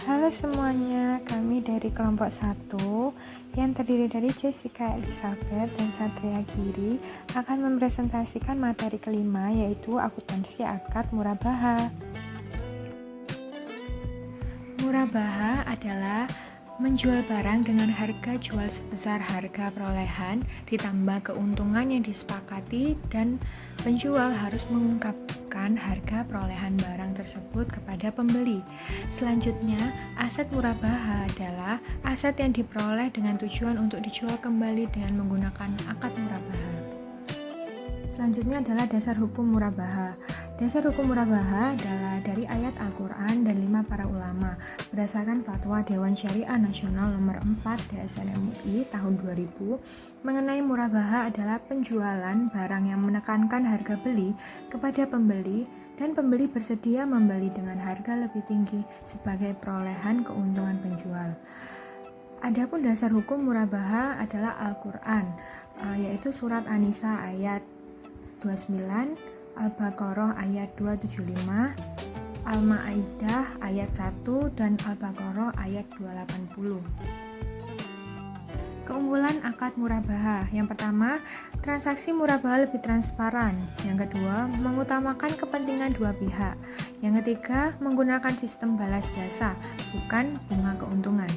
Halo semuanya, kami dari kelompok 1 yang terdiri dari Jessica Elizabeth dan Satria Giri akan mempresentasikan materi kelima, yaitu akuntansi akad murabaha. Murabaha adalah menjual barang dengan harga jual sebesar harga perolehan ditambah keuntungan yang disepakati, dan penjual harus mengungkapkan harga perolehan barang tersebut kepada pembeli. Selanjutnya, aset murabaha adalah aset yang diperoleh dengan tujuan untuk dijual kembali dengan menggunakan akad murabaha. Selanjutnya adalah dasar hukum murabaha. Dasar hukum murabaha adalah dari ayat Al-Quran dan 5 para ulama berdasarkan fatwa Dewan Syariah Nasional nomor 4 DSN MUI tahun 2000 mengenai murabaha adalah penjualan barang yang menekankan harga beli kepada pembeli dan pembeli bersedia membeli dengan harga lebih tinggi sebagai perolehan keuntungan penjual. Adapun dasar hukum murabaha adalah Al-Quran, yaitu surat An-Nisa ayat 29, Al-Baqarah ayat 275, Al-Maidah ayat 1, dan Al-Baqarah ayat 280. Keunggulan akad murabaha. Yang pertama, transaksi murabaha lebih transparan. Yang kedua, mengutamakan kepentingan dua pihak. Yang ketiga, menggunakan sistem balas jasa, bukan bunga keuntungan.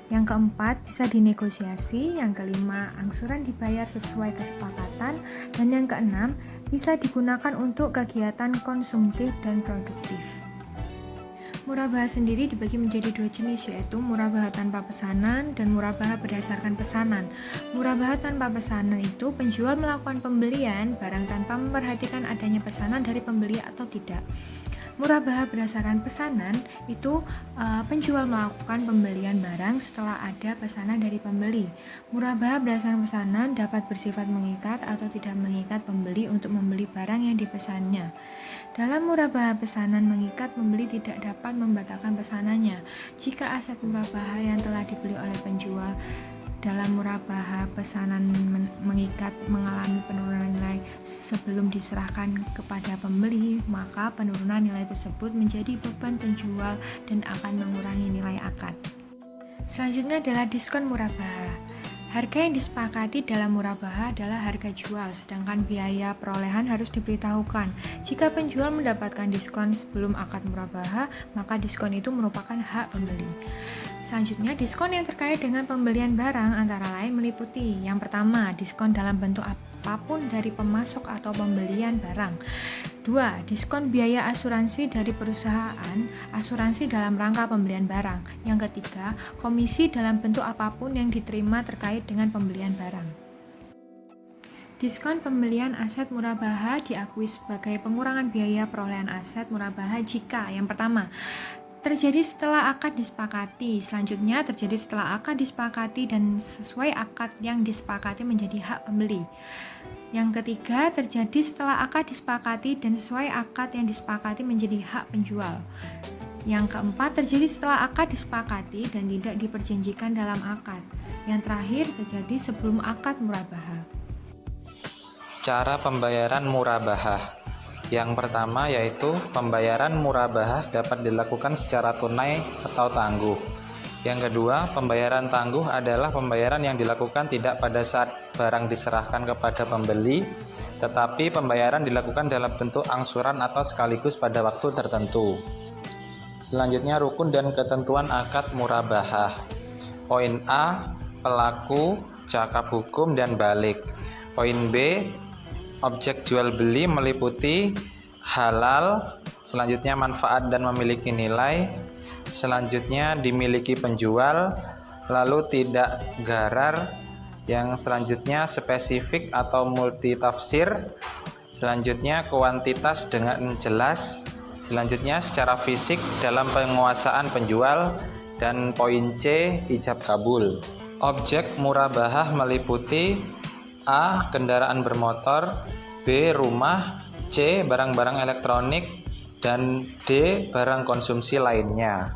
Yang keempat, bisa dinegosiasi. Yang kelima, angsuran dibayar sesuai kesepakatan. Dan yang keenam, bisa digunakan untuk kegiatan konsumtif dan produktif. Murabaha sendiri dibagi menjadi dua jenis, yaitu murabaha tanpa pesanan dan murabaha berdasarkan pesanan. Murabaha tanpa pesanan itu penjual melakukan pembelian barang tanpa memperhatikan adanya pesanan dari pembeli atau tidak. Murabaha berdasarkan pesanan itu penjual melakukan pembelian barang setelah ada pesanan dari pembeli. Murabaha berdasarkan pesanan dapat bersifat mengikat atau tidak mengikat pembeli untuk membeli barang yang dipesannya. Dalam murabaha pesanan mengikat, pembeli tidak dapat membatalkan pesanannya. Jika aset murabaha yang telah dibeli oleh penjual dalam murabaha pesanan mengikat mengalami penurunan nilai sebelum diserahkan kepada pembeli, maka penurunan nilai tersebut menjadi beban penjual dan akan mengurangi nilai akad. Selanjutnya adalah diskon murabaha. Harga yang disepakati dalam murabaha adalah harga jual, sedangkan biaya perolehan harus diberitahukan. Jika penjual mendapatkan diskon sebelum akad murabaha, maka diskon itu merupakan hak pembeli. Selanjutnya, diskon yang terkait dengan pembelian barang antara lain meliputi: yang pertama, diskon dalam bentuk apapun dari pemasok atau pembelian barang. 2. Diskon biaya asuransi dari perusahaan asuransi dalam rangka pembelian barang. Yang ketiga, komisi dalam bentuk apapun yang diterima terkait dengan pembelian barang. Diskon pembelian aset murabaha diakui sebagai pengurangan biaya perolehan aset murabaha jika: yang pertama, terjadi setelah akad disepakati. Selanjutnya, terjadi setelah akad disepakati dan sesuai akad yang disepakati menjadi hak pembeli. Yang ketiga, terjadi setelah akad disepakati dan sesuai akad yang disepakati menjadi hak penjual. Yang keempat, terjadi setelah akad disepakati dan tidak diperjanjikan dalam akad. Yang terakhir, terjadi sebelum akad murabaha. Cara pembayaran murabaha. Yang pertama yaitu pembayaran murabaha dapat dilakukan secara tunai atau tangguh. Yang kedua, pembayaran tangguh adalah pembayaran yang dilakukan tidak pada saat barang diserahkan kepada pembeli, tetapi pembayaran dilakukan dalam bentuk angsuran atau sekaligus pada waktu tertentu. Selanjutnya, rukun dan ketentuan akad murabaha. Poin A, pelaku, cakap hukum, dan balik. Poin B, objek jual beli meliputi halal, selanjutnya manfaat dan memiliki nilai, selanjutnya dimiliki penjual, lalu tidak garar, yang selanjutnya spesifik atau multitafsir, selanjutnya kuantitas dengan jelas, selanjutnya secara fisik dalam penguasaan penjual, dan poin C, ijab kabul. Objek murabahah meliputi A. Kendaraan bermotor, B. Rumah, C. Barang-barang elektronik, dan D. Barang konsumsi lainnya.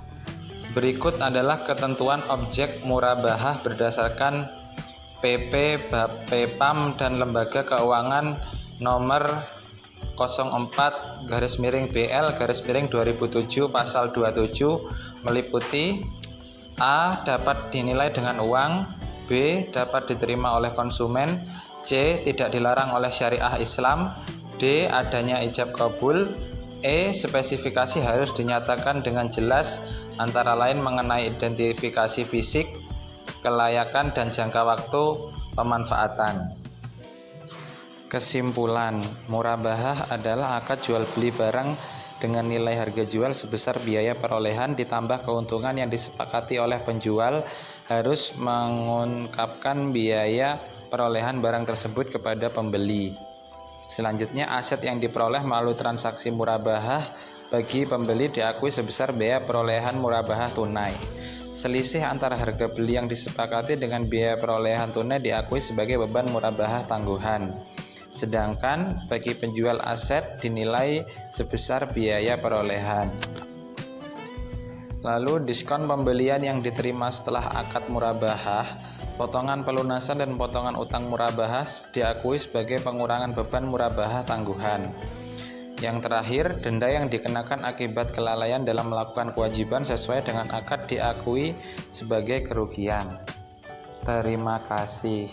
Berikut adalah ketentuan objek murabahah berdasarkan PP, BAPEPAM, dan Lembaga Keuangan nomor 04/BL/2007 pasal 27 meliputi A. Dapat dinilai dengan uang, B. Dapat diterima oleh konsumen, C. Tidak dilarang oleh syariah Islam, D. Adanya ijab kabul, E. Spesifikasi harus dinyatakan dengan jelas antara lain mengenai identifikasi fisik, kelayakan, dan jangka waktu pemanfaatan. Kesimpulan, murabahah adalah akad jual beli barang dengan nilai harga jual sebesar biaya perolehan ditambah keuntungan yang disepakati oleh penjual harus mengungkapkan biaya perolehan barang tersebut kepada pembeli. Selanjutnya, aset yang diperoleh melalui transaksi murabahah bagi pembeli diakui sebesar biaya perolehan murabahah tunai. Selisih antara harga beli yang disepakati dengan biaya perolehan tunai diakui sebagai beban murabahah tangguhan. Sedangkan bagi penjual aset dinilai sebesar biaya perolehan. Lalu diskon pembelian yang diterima setelah akad murabahah, potongan pelunasan dan potongan utang murabahah diakui sebagai pengurangan beban murabahah tangguhan. Yang terakhir, denda yang dikenakan akibat kelalaian dalam melakukan kewajiban sesuai dengan akad diakui sebagai kerugian. Terima kasih.